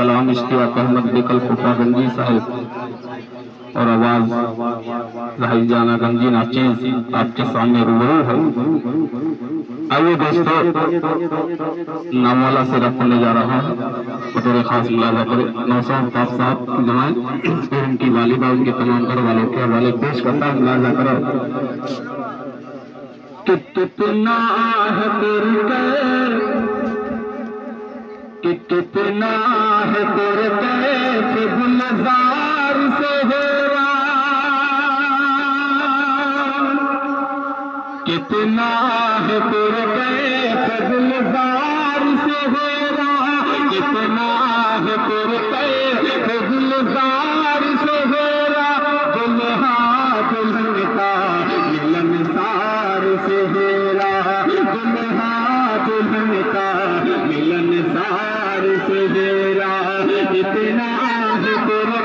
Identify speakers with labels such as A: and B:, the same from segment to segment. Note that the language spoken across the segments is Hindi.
A: कलाम इश्तियाक अहमद बेकल फुफा गंजी साहब और आवाज राही जाना गंजी नाचीज आपके सामने रूबरू है। आइए दोस्तों, नामवाला से रखने जा रहा है बतौर खास मुलाजा करे नौशाद साहब की जमात और उनकी वालिदा उनके तमाम घर वालों के हवाले पेश करता है। मुलाजा करो कि कितना है कितना है तेरे कैफ गुलजार से हेरा, कितना है तेरे कैफ गुलजार से हेरा, कितना है तेरे कैफ गुलजार से हेरा, दुल्हा दुल्हन का मिलन सार से हेरा, दुल्हा दुल्हन का मिलन सार से हेरा, कितना है तेरे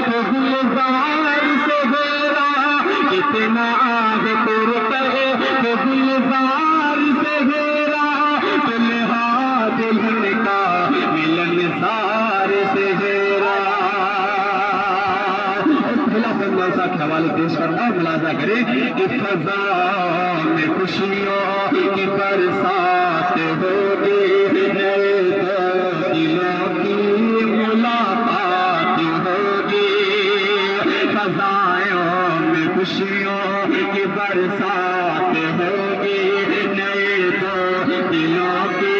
A: कैफ गुलजार से हेरा, कितना है तेरे कैफ गुलजार से हेरा, दुल्हा दुल्हन का मिलन सार से हेरा। के हवाले पेश करना मुलाजा करे कि फजा में खुशियों की बरसात होगी, नए दिलों की मुलाकात होगी, फजाओं में खुशियों की बरसात होगी, नए दिलों की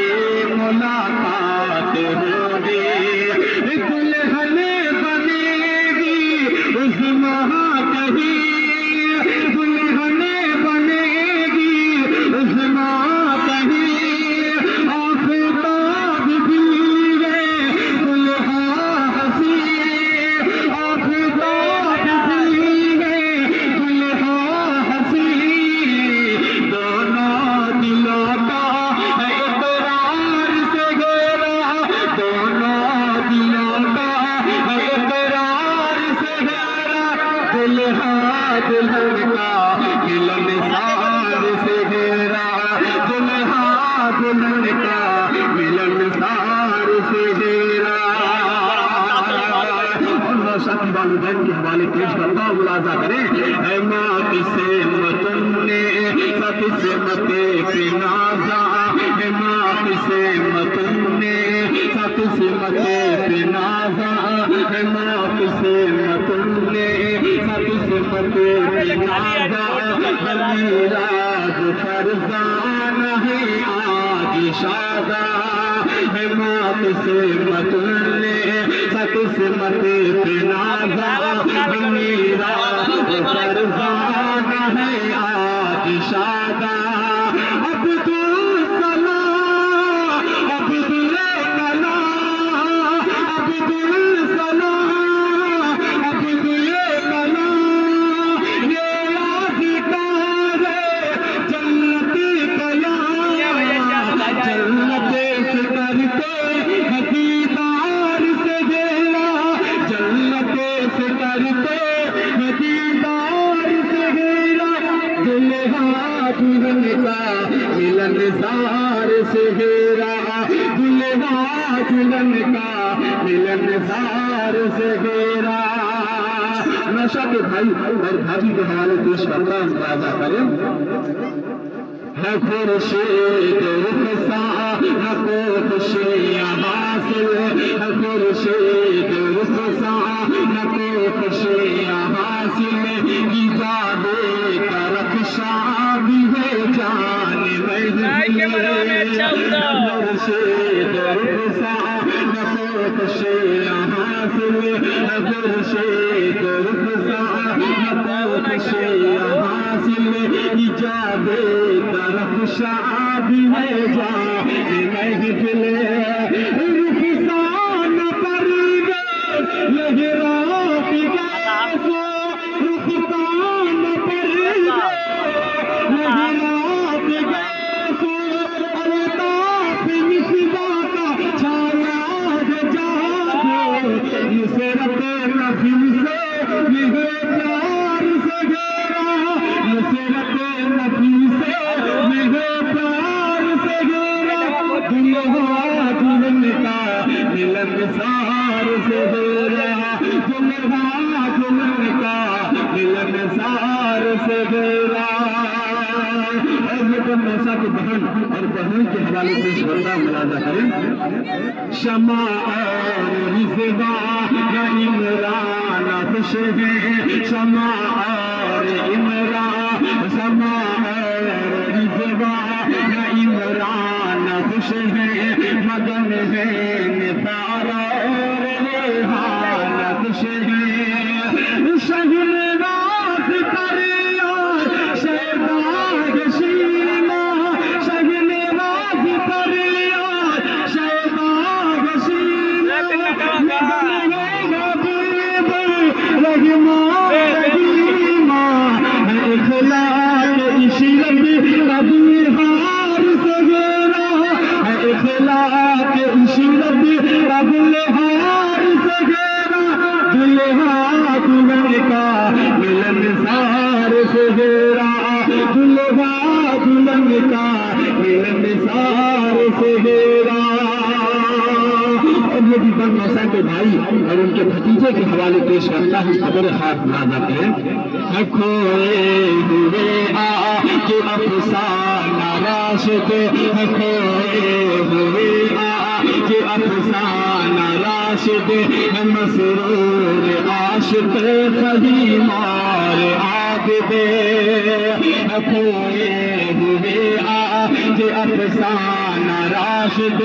A: मुलाकात होगी, दुल्हन बनेगी उस महाकही, दुल्हन बनेगी उस महाकही, आफताब भी है दुल्हा हंसी, आफताब भी है दुल्हा हंसी, दोनों दिलों का है इकरार से घेरा, दोनों दिलों का है इकरार से घेरा, दुल्हा दुल्हन का मिलन सार से घेरा, दुल्हा दुल्हन का मिलन सार से घेरा। और साथी वालिदैन के हवाले पेश करता मुलाजा करें, है माँ किसे मतने सती से मते पिनाजा, है माँ किसे मतने सती से मते पिनाजा, है माँ किसे मतने सती से मते पिनाजा, मेराज फरजान है आज शादा, है माँ किसे मतने सती से मते पिनाजा, मेराज फरजान है आज शादा, अब्दुल सलाम अब्दुल कलाम, अब्दुल सलाम अब्दुल कलाम, ये यादगार है जन्नती कलाम, जन्नते से करते हैं दीदार से घेरा, जन्नते से करते हैं दीदार से घेरा, दुल्हा दुल्हन का मिलन सार से घेरा, दुल्हा दुल्हन का मिलन सार से घेरा। नशा के भाई और भाभी के हवाले पेश करता है मुलाजा करें, है खुर्शीद रुखसा न को खुशियाँ हासिल, है खुर्शीद रुखसा न को खुशियाँ हासिल, इजाबे तरफ शादी है जान खुर्शीद रुखसा न को खुशियाँ हासिल, है खुर्शीद रुखसा न को खुशियाँ हासिल, इजाबे तरफ शादी है जान महफिल, रुखसान पर लहरा पिघासो, रुखसान पर लहरा पिघासो, अल्ताफ मिसबा का छाया जागो, नुसरत नफी से यह प्यार से घेरा, नुसरत नफी से यह प्यार से घेरा, दुल्हा दुल्हन का मिलन सा से घेरा। मौसा की बहन और बहन के हवाले पेश करता मुलाजा करें। शमा और रिज़वा न इमरान खुश है, शमा और इमरान, शमा और रिज़वा न इमरान खुश है, मगन है निसारा और रेहान खुश है। शहनवाज़ पर यार शहबाज शीमा, शहनवाज़ पर यार शहबाज शीमा, रहीमा इखलाक इशरत कबीर हार से घेरा, इखलाक इशरत कबीर हार से घेरा। दुल्हा दुल्हन का मिलनसार से घेरा, दुल्हा दुल्हन का मिलनसार से घेरा। और ये भी मौसा के भाई और उनके भतीजे के हवाले पेश करता है। खबर खास नाजा करें। खोए हुए आके अफसाना राशिद, खोए हुए आके अफसाना राशिद, मसरूर आशिक फहीम और आबिदे। खोए हुए आके अफसाना राशिद,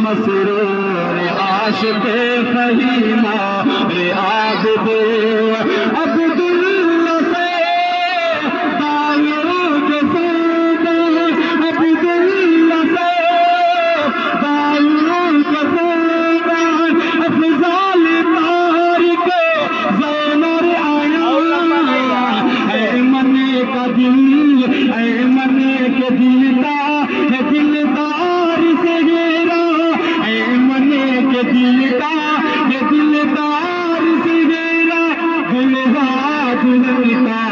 A: मसरूर आशिक फहीम और आबिदे। अब्दुल्ला से दायूद के सौदा, अब्दुल्ला से दायूद के सौदा, अफजाल तारिक ज़ैनर आया। ऐ मने का दिल, ऐ मने के दिल का है दिलदार से घेरा, ऐ मने के दिल का है दिलदार से घेरा। दुल्हा दुल्हन का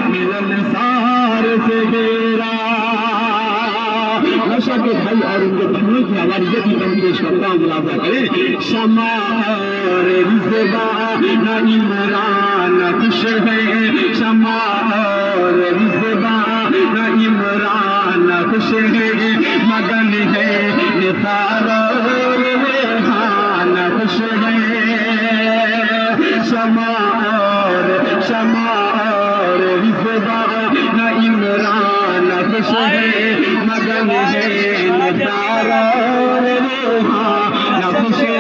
A: मिलनसार से घेरा। नशा के भाई और उनके बहनों की आवाज़ ये भी बन पेश करता हूँ मुलाजा करें। शमा और रिज़वा न इमरान खुश है, शमा और रिज़वा न इमरान खुश है, मगन है निसार और रेहान खुश है। शमा और रिज़वा न इमरान खुश है, मगन है निसार और रेहान खुश है।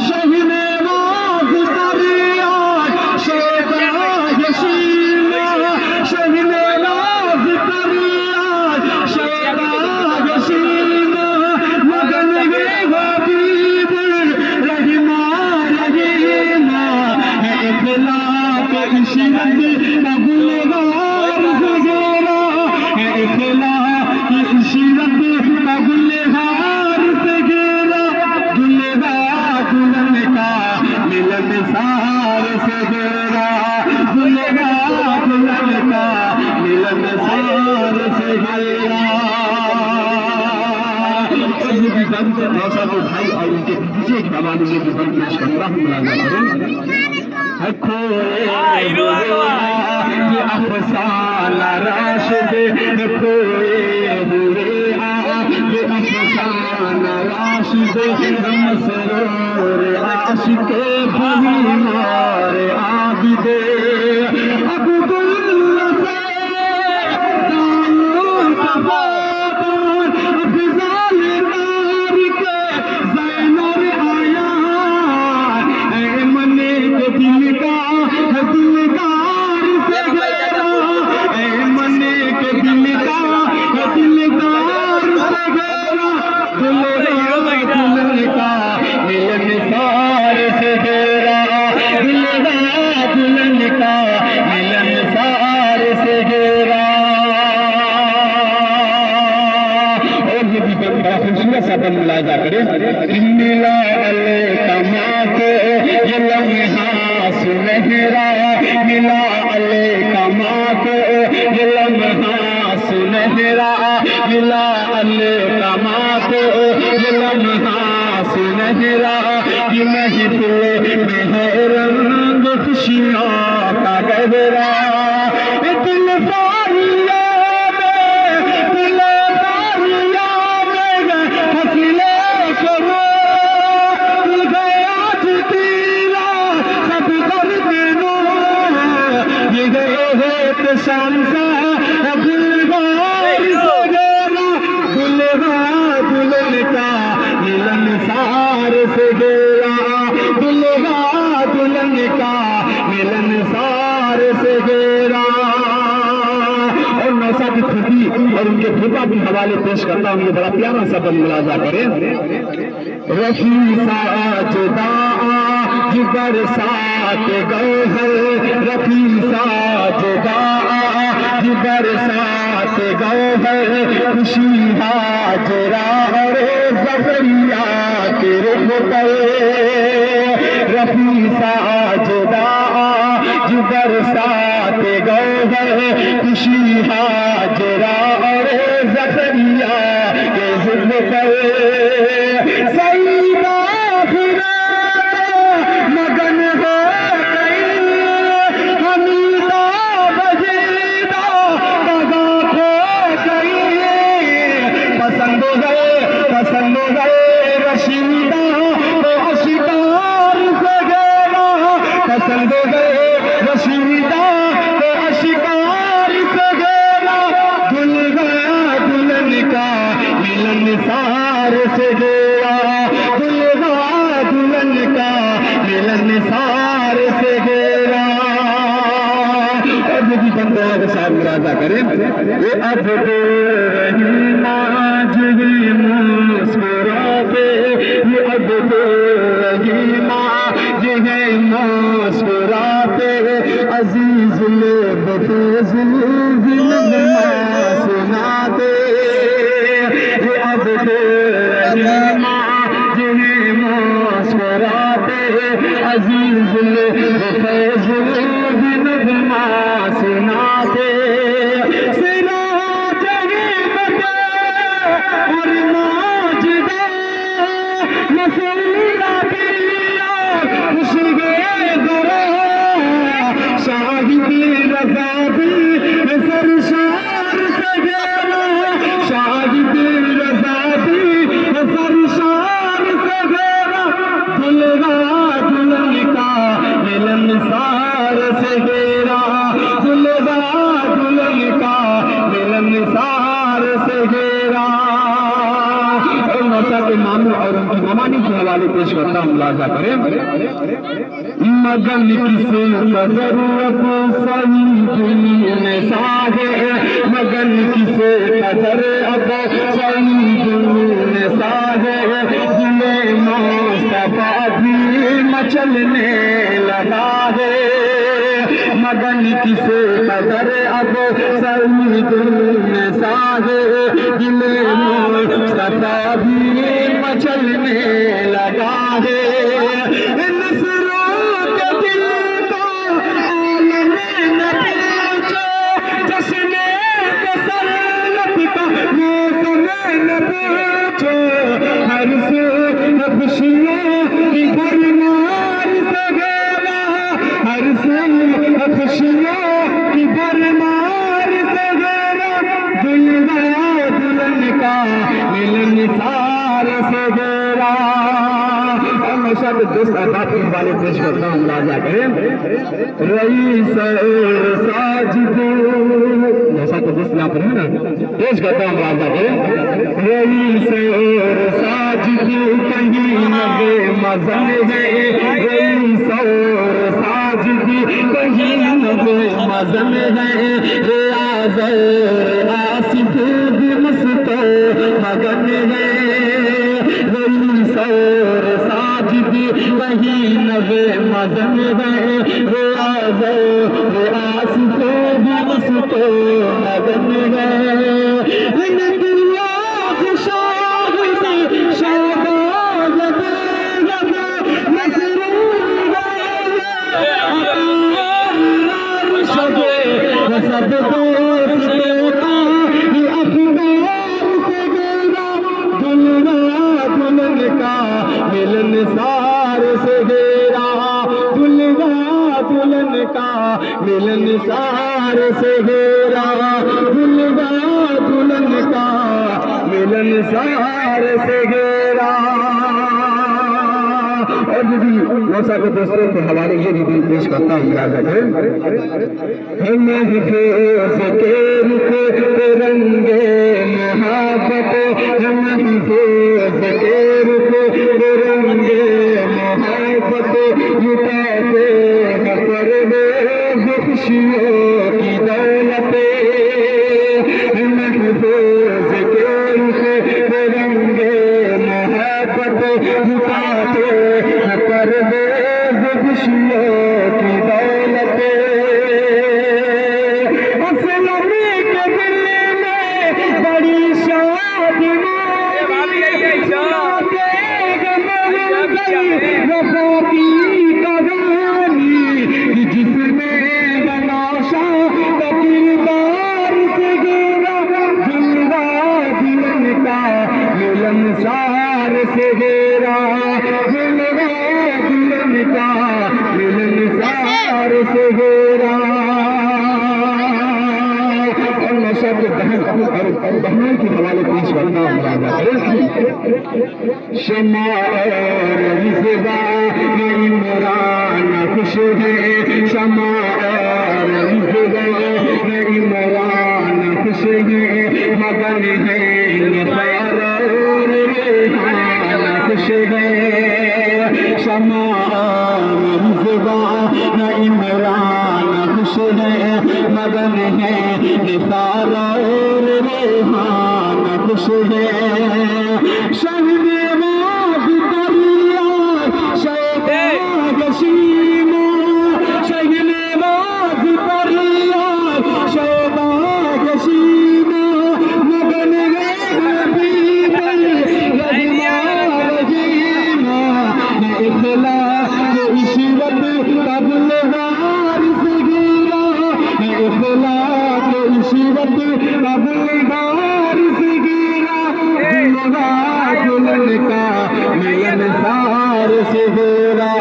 A: शहनवाज़ पर यार शहबाज शीमा, शहनवाज़ पर यार शहबाज शीमा, मगन है हबीब रहीमा रहीमा। इखलाक इशरत कबूलवार से घेरा, इखलाक इशरत कबूलवार से घेरा। दुल्हा दुल्हन का मिलनसार से घेरा, दुल्हा दुल्हन का मिलनसार से घेरा। मौसा के भाई और उनके भतीजे के हवाले में भी पेश करता हूँ मुलाजा करें। खोए ये अफसाना राशिद, खोए हुए ये अफसाना राशिद, मसरूर आशिक फहीम और आबिदे। अब्दुल्ला से दायूद का सौदा, अफजाल तारिक ज़ैनर आया। ऐ मने के दिल का है दिलदार से घेरा, ऐ मने के दिल का है दिलदार से घेरा। दुल्हा दुल्हन का मिलनसार से घेरा, दुल्हा दुल्हन का मिलनसार से घेरा। और ये भी बड़ा खूबसूरत सा बन मुलाजा करें। मिला अले तमा को ये लम्हा सुनहरा, मिला अले तमा को ये लम्हा सुनहरा, मिला अले तमा को ये लम्हा सुनहरा। कि महफिल में है रंग खुशियों का गहरा, है तो शाम सा गुलगार सगेरा, दुल्हा दुल्हन का मिलन सार से गेरा, दुल्हा दुल्हन का मिलन सार से गेरा। और नौसा की खुदी और उनके फूफा के हवाले पेश करता हूँ, ये बड़ा प्यारा सा बंद मुलाजा करें। रफी साजदा बरसात गौहर, रफी साजदा बरसात गौहर, खुशी हाजरा और ज़फ़रिया के रुख पर, रफी साजदा बरसात गौहर, खुशी हाजरा और ज़फ़रिया के रुख पर, सईदा मगन हो गई, हमीदा बजीदा दगा खो गई, पसंद गए रशीदा तो अशिकार से गेरा, पसंद गए रशीदा तो अशिकार से गेरा, दुल्हा दुल्हन का मिलन सार से गेरा, दुल्हा दुल्हन का मिलन सार से गेरा। और यदि बंदा के साथ मुरादा करें, ये अब दो रही माज ही मुस्कुराते, ये अब दो रही माज है मुस्कुराते, अजीज लोग सुनाते, ये अब दो रही माज है मुस्कुराते, अजीज नगमा सुनाते, सिराज और माजदा मसूला पिया खुशगे गुरा, शाहिदी रज़ा भी सरशार से गेरा, शाहिदी रज़ा भी सरशार से गेरा, दुल्हा दुल्हन का मिलन सार से गेरा, दुल्हा दुल्हन का मिलन सार से गेरा। और नौसा के मामू और उनकी ममानी के हवाले पेश करता हूँ, मुलाजा करें। मगन किसे कदर अब सही दिन सागे, मगन किसे कदर अब सही दिन सागे, दिले मुस्तफा भी मचलने लगा है, मगन किसे कदर अब सही दिन सागे, दिले मुस्तफा भी मचलने लगा है, दोस्त अहबाब के हवाले पेश करता हूँ, मुलाजा करें। रईस और साजिद, ऐसा तो दोस्त यहाँ पर है ना, पेश करता हूँ, मुलाजा करें। रईस और साजिद कहीं नबे मजन है, रईस और साजिद कहीं नबे मजन है, रियाज़ और आसिफ भी मस्तो मगन है, रईस और वही नवे मजन है, रियाज़ व आसिफ भी मस्तो मगन है, दुनिया खुशाब में शाबाद मसरूर सब दोस्तों का ये अखबार से गेरा, दुल्हा दुल्हन का मिलन सार से गेरा, दुल्हा दुल्हन का मिलन सार से गेरा, दुल्हा दुल्हन का मिलन सार से गेरा। और यदि
B: मौसा के दूसरे के हवाले ये भी पेश करता हूँ मुलाजा करें। महफूज के रुख रंगे मोहब्बत, महफूज के रुख रंगे मोहब्बत, लुटाते परवेज़ खुशियों की दौलत। महफूज के रुख रंगे मोहब्बत, लुटाते परवेज़ खुशियों की दौलत। असलमी के दिल में बड़ी शादी वफा की कहानी, जिसमें बनाशा का किरदार से घेरा, दिलवा दिलन का मिलनसार से घेरा, दिलवा दिलन का मिलनसार से घेरा। और नशा के दहन और बहन के हवाले पेश करना मुरादा करें। शमा और रिज़वा में इमरान खुश है, शमा और रिज़वा में इमरान खुश है, मगन है निसार और रेहान खुश है। शमा और रिज़वा में इमरान खुश है, मगन है निसार और रेहान खुश है। शहने वाद दरिया शैता गशीमा, शहने वाद दरिया शैता गशीमा, मगन है हबीब रहीमा रहीमा, इखला के इशरत कबल वारिस गिरा, इखला के इशरत कबल वारिस गिरा, दिलवा दुल्हन का मिलनसार से घेरा,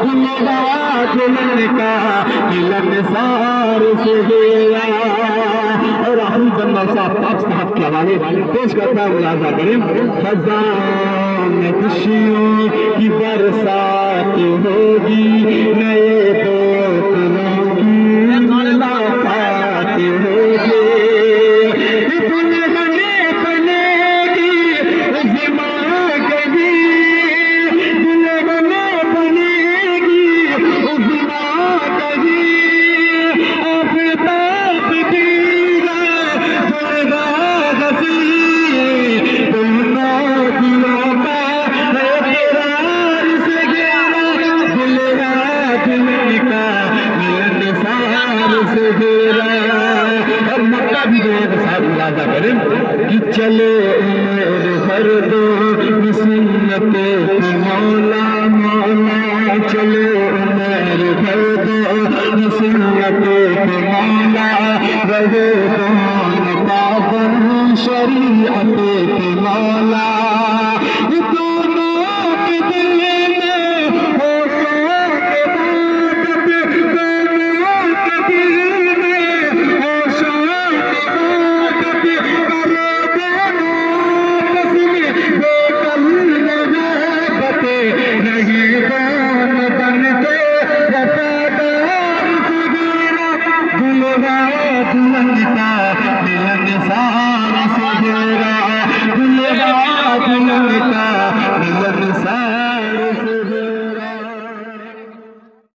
B: दिलवा दुल्हन का मिलनसार से घेरा। और हम जन्नत साहब के हवाले पेश करता मुलाजा करें। खजान में खुशियों की बरसात होगी, नए दोस्तों की मुलाकात होगी, कि चले उम्र भर दो सुन्नत मौला मौला, चले उम्र भर दो सुन्नत मौला, रहे कौन पाबंद शरीअत मौला।